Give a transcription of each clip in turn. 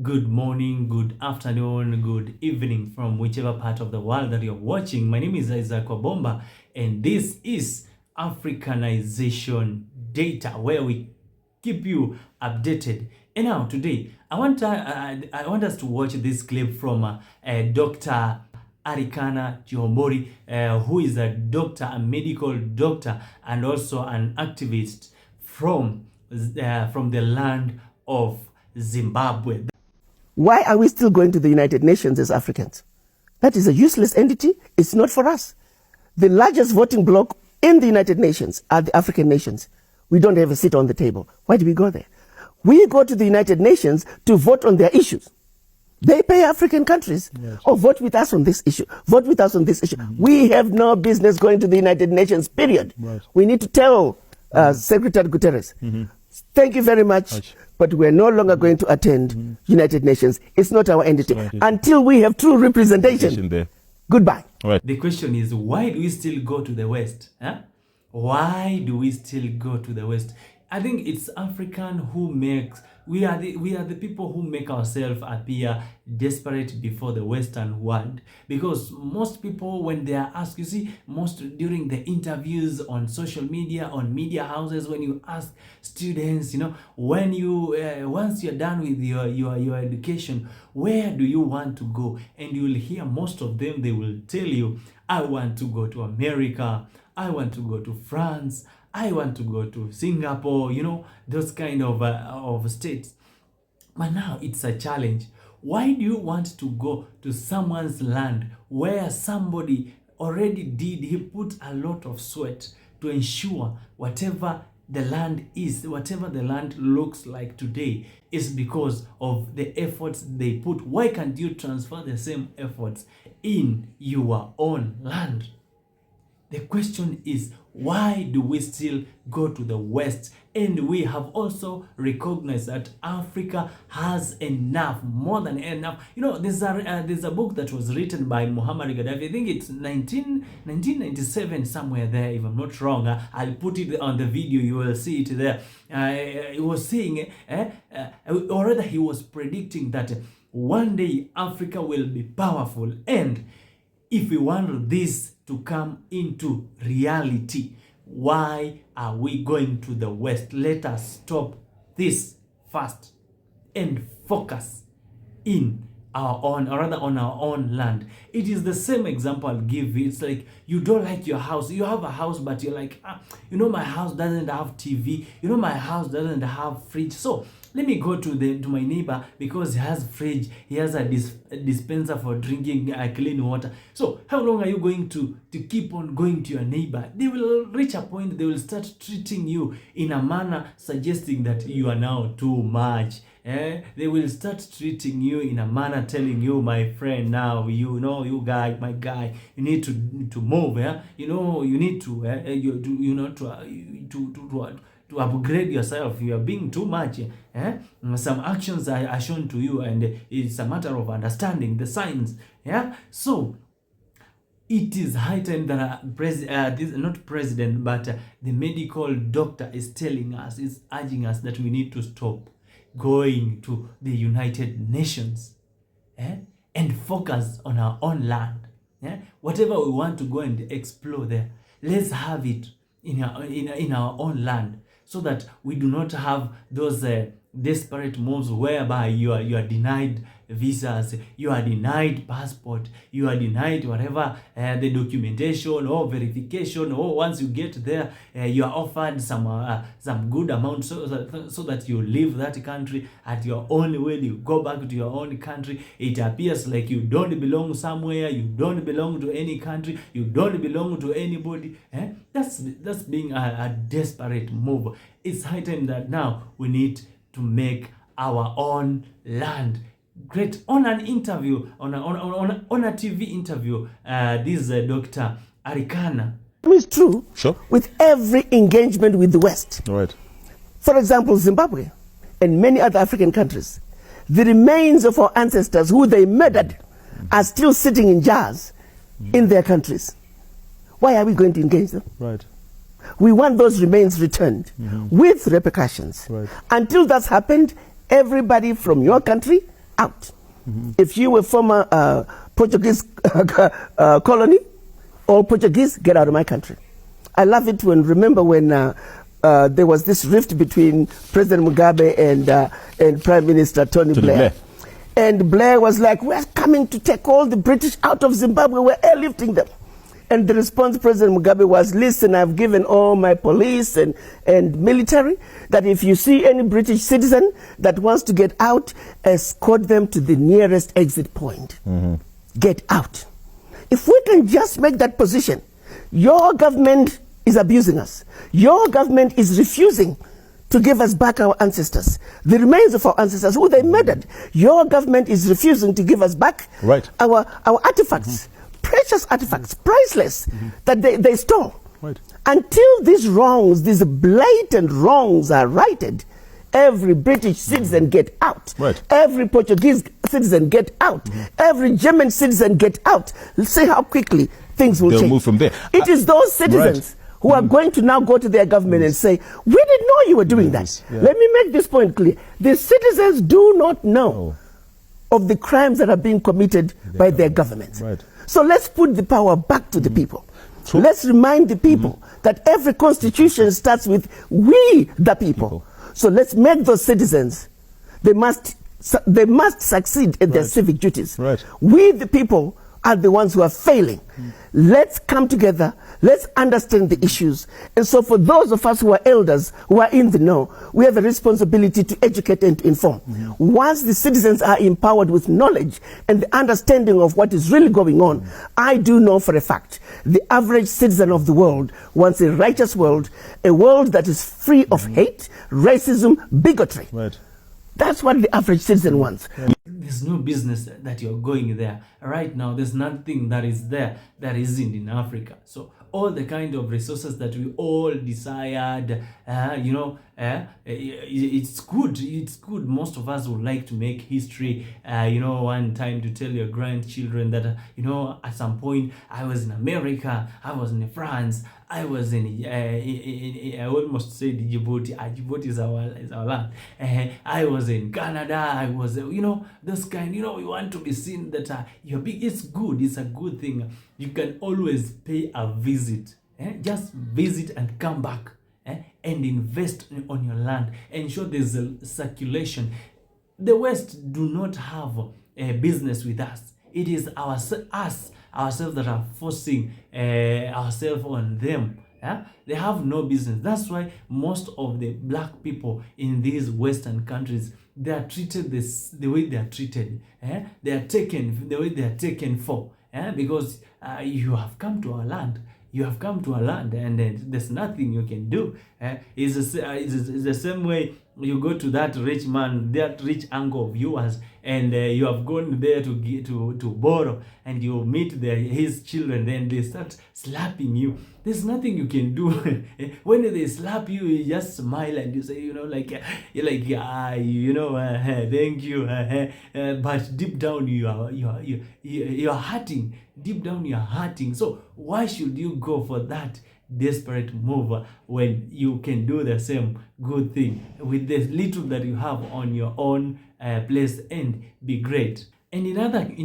Good morning, good afternoon, good evening from whichever part of the world that you're watching. My name is Isaac Wabomba, and this is Africanization Data, where we keep you updated. And now today, I want us to watch this clip from Dr. Arikana Chihombori, who is a doctor, a medical doctor, and also an activist from the land of Zimbabwe. Why are we still going to the United Nations as Africans? That is a useless entity. It's not for us. The largest voting bloc in the United Nations are the African nations. We don't have a seat on the table. Why do we go there? We go to the United Nations to vote on their issues. They pay African countries, vote with us on this issue, vote with us on this issue. We have no business going to the United Nations, period. We need to tell Secretary Guterres, thank you very much, but we're no longer going to attend United Nations. It's not our entity until we have true representation there. Goodbye. The question is, why do we still go to the West? Why do we still go to the West? I think it's African who makes, we are the people who make ourselves appear desperate before the Western world. Because most people, when they are asked, you see, most during the interviews on social media, on media houses, when you ask students, you know, when you once you're done with your education, where do you want to go? And you will hear most of them, they will tell you, I want to go to America, I want to go to France, I want to go to Singapore, you know, those kind of states. But now it's a challenge. Why do you want to go to someone's land where somebody already did, he put a lot of sweat to ensure whatever the land is, whatever the land looks like today is because of the efforts they put. Why can't you transfer the same efforts in your own land? The question is, why do we still go to the West? And we have also recognized that Africa has enough, more than enough. You know, there's a book that was written by Muhammad Gaddafi. I think it's 1997, somewhere there, if I'm not wrong. I'll put it on the video, you will see it there. He was saying, or rather he was predicting that one day Africa will be powerful, and if we want this to come into reality, why are we going to the West? Let us stop this first and focus in our own, or rather on our own land. It is the same example I'll give you. It's like you don't like your house. You have a house, but you're like, you know, my house doesn't have TV. You know, my house doesn't have fridge. So let me go to my neighbor because he has fridge. He has a dispenser for drinking clean water. So how long are you going to keep on going to your neighbor? They will reach a point, they will start treating you in a manner suggesting that you are now too much. They will start treating you in a manner telling you, my friend, now you know, you guy, my guy, you need to move. You know, you need to upgrade yourself. You are being too much. Some actions are shown to you, and it's a matter of understanding the signs. So it is high time that not president, but the medical doctor is telling us, is urging us that we need to stop going to the United Nations and focus on our own land. Whatever we want to go and explore there, let's have it in our own land, so that we do not have those desperate moves whereby you are denied visas, you are denied passport, you are denied whatever the documentation or verification, or once you get there you are offered some good amount so that you leave that country at your own will. You go back to your own country, it appears like you don't belong somewhere, you don't belong to any country, you don't belong to anybody. That's being a desperate move. It's high time that now we need to make our own land great. On an interview, on a TV interview, this Dr. Arikana. It's true. Sure. With every engagement with the West. Right. For example, Zimbabwe and many other African countries, the remains of our ancestors who they murdered are still sitting in jars in their countries. Why are we going to engage them? Right. We want those remains returned with repercussions. Right. Until that's happened, everybody from your country out. If you were former Portuguese colony or Portuguese, get out of my country. I love it remember when there was this rift between President Mugabe and Prime Minister Tony Blair. And Blair was like, we're coming to take all the British out of Zimbabwe, we're airlifting them. And the response of President Mugabe was, listen, I've given all my police and military that if you see any British citizen that wants to get out, escort them to the nearest exit point. Get out. If we can just make that position, your government is abusing us. Your government is refusing to give us back our ancestors, the remains of our ancestors who they murdered. Your government is refusing to give us back our artifacts. Precious artifacts, priceless, that they stole. Until these wrongs, these blatant wrongs are righted, every British citizen get out. Every Portuguese citizen get out. Every German citizen get out. Let's see how quickly things will change. They'll move from there. It is those citizens who are going to now go to their government and say, we didn't know you were doing that. Let me make this point clear. The citizens do not know of the crimes that are being committed by their governments. So let's put the power back to the people. Let's remind the people that every constitution starts with we, the people. So let's make those citizens, they must succeed in their civic duties. We, the people, are the ones who are failing. Let's come together. Let's understand the issues. And so for those of us who are elders, who are in the know, we have a responsibility to educate and inform. Once the citizens are empowered with knowledge and the understanding of what is really going on, I do know for a fact, the average citizen of the world wants a righteous world, a world that is free of hate, racism, bigotry. That's what the average citizen wants. There's no business that you're going there. Right now, there's nothing that is there that isn't in Africa. So all the kind of resources that we all desired, it's good. It's good. Most of us would like to make history, one time to tell your grandchildren that, at some point I was in America, I was in France, I was in, I almost said Djibouti. Djibouti is our land. I was in Canada. I was, this kind, we want to be seen that you're big. It's good. It's a good thing. You can always pay a visit. Just visit and come back and invest on your land. Ensure there's a circulation. The West do not have a business with us. It is ourselves that are forcing ourselves on them. They have no business. That's why most of the black people in these Western countries, they are treated the way they are treated. They are taken the way they are taken for. Because you have come to our land. You have come to our land, and there's nothing you can do. It's the same way you go to that rich man, that rich uncle of yours, and you have gone there to borrow, and you meet his children, then they start slapping you. There's nothing you can do. When they slap you, you just smile and you say, thank you. But deep down you are hurting. Deep down you are hurting. So why should you go for that desperate move when you can do the same good thing with the little that you have on your own place and be great? And in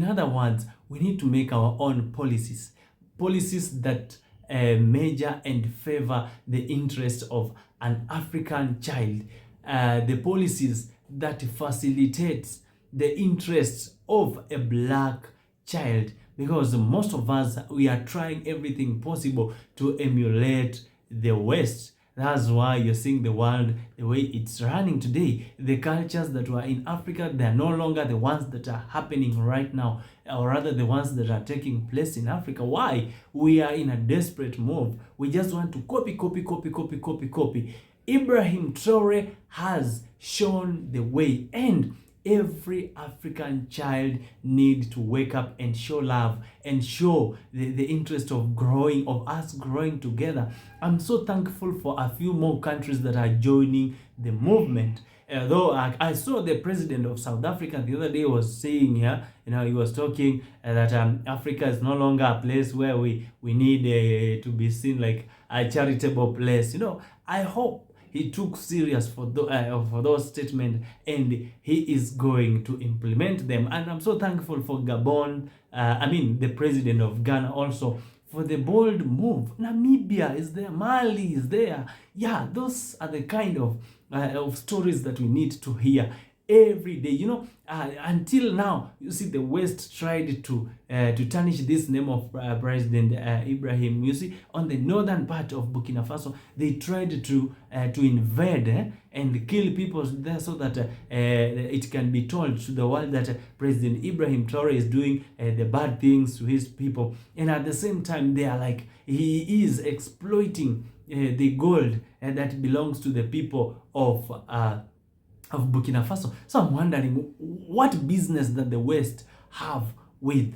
other words, we need to make our own policies that measure and favor the interest of an African child, the policies that facilitates the interests of a black child. Because most of us, we are trying everything possible to emulate the West. That's why you're seeing the world the way it's running today. The cultures that were in Africa, they are no longer the ones that are happening right now, or rather the ones that are taking place in Africa. Why? We are in a desperate move. We just want to copy. Ibrahim Traore has shown the way, and every African child needs to wake up and show love and show the interest of us growing together. I'm so thankful for a few more countries that are joining the movement. Though I saw the president of South Africa the other day was saying here, he was talking that Africa is no longer a place where we need to be seen like a charitable place. I hope he took serious for those statements, and he is going to implement them. And I'm so thankful for Gabon, the president of Ghana also, for the bold move. Namibia is there, Mali is there. Yeah, those are the kind of stories that we need to hear every day. Until now, you see, the West tried to tarnish this name of President Ibrahim. You see, on the northern part of Burkina Faso, they tried to invade and kill people there, so that it can be told to the world that President Ibrahim Traore is doing the bad things to his people. And at the same time, they are like, he is exploiting the gold that belongs to the people of Burkina Faso. So I'm wondering, what business that the West have with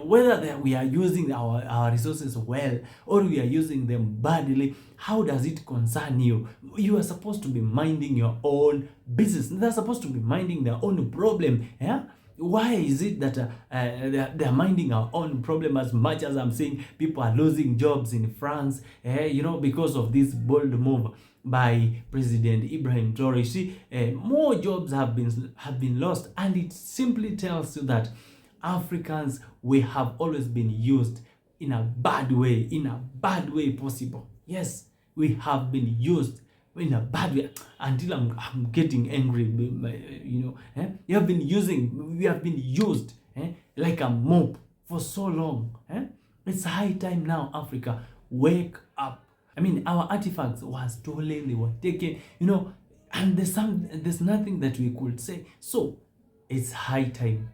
whether we are using our resources well or we are using them badly. How does it concern you? You are supposed to be minding your own business. They're supposed to be minding their own problem. Yeah. Why is it that they're minding our own problem as much as I'm saying people are losing jobs in France, because of this bold move by President Ibrahim Traore? See, more jobs have been lost, and it simply tells you that Africans, we have always been used in a bad way possible. Yes, we have been used in a bad way until I'm getting angry. We have been used like a mop for so long. It's high time now, Africa, wake up. Our artifacts were stolen, they were taken, and there's nothing that we could say. So it's high time.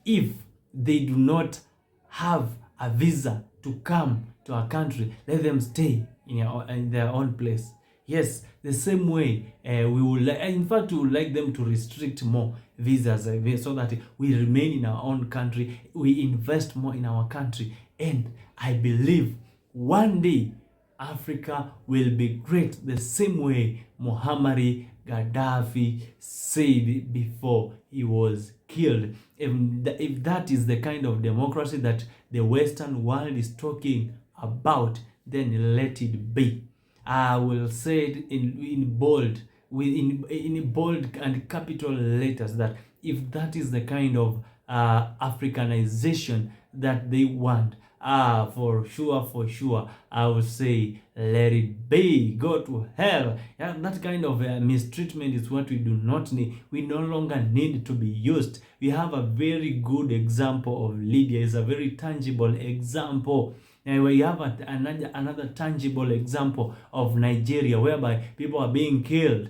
If they do not have a visa to come to our country, let them stay in their own place. Yes, the same way we would like them to restrict more visas so that we remain in our own country, we invest more in our country, and I believe one day Africa will be great, the same way Muammar Gaddafi said before he was killed. If that is the kind of democracy that the Western world is talking about, then let it be. I will say it in bold and capital letters that if that is the kind of Africanization that they want, for sure, I will say let it be. Go to hell. Yeah, that kind of mistreatment is what we do not need. We no longer need to be used. We have a very good example of Libya. It's a very tangible example. And we have another tangible example of Nigeria, whereby people are being killed.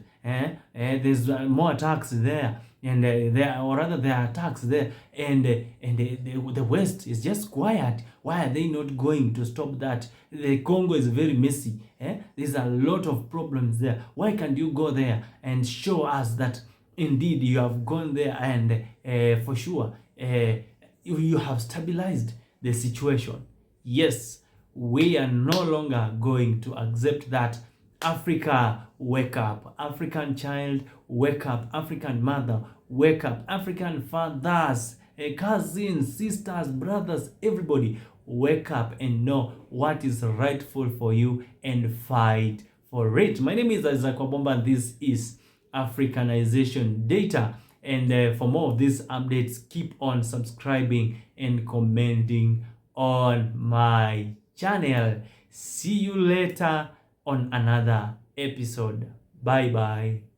There's more attacks there, and there are attacks there, and the West is just quiet. Why are they not going to stop that? The Congo is very messy. There's a lot of problems there. Why can't you go there and show us that indeed you have gone there and for sure you have stabilized the situation? Yes, we are no longer going to accept that. Africa, wake up. African child, wake up. African mother, wake up. African fathers, cousins, sisters, brothers, everybody, wake up and know what is rightful for you and fight for it. My name is Isaac Wabomba, and this is Africanization Data. And for more of these updates, keep on subscribing and commenting on my channel. See you later on another episode. Bye bye.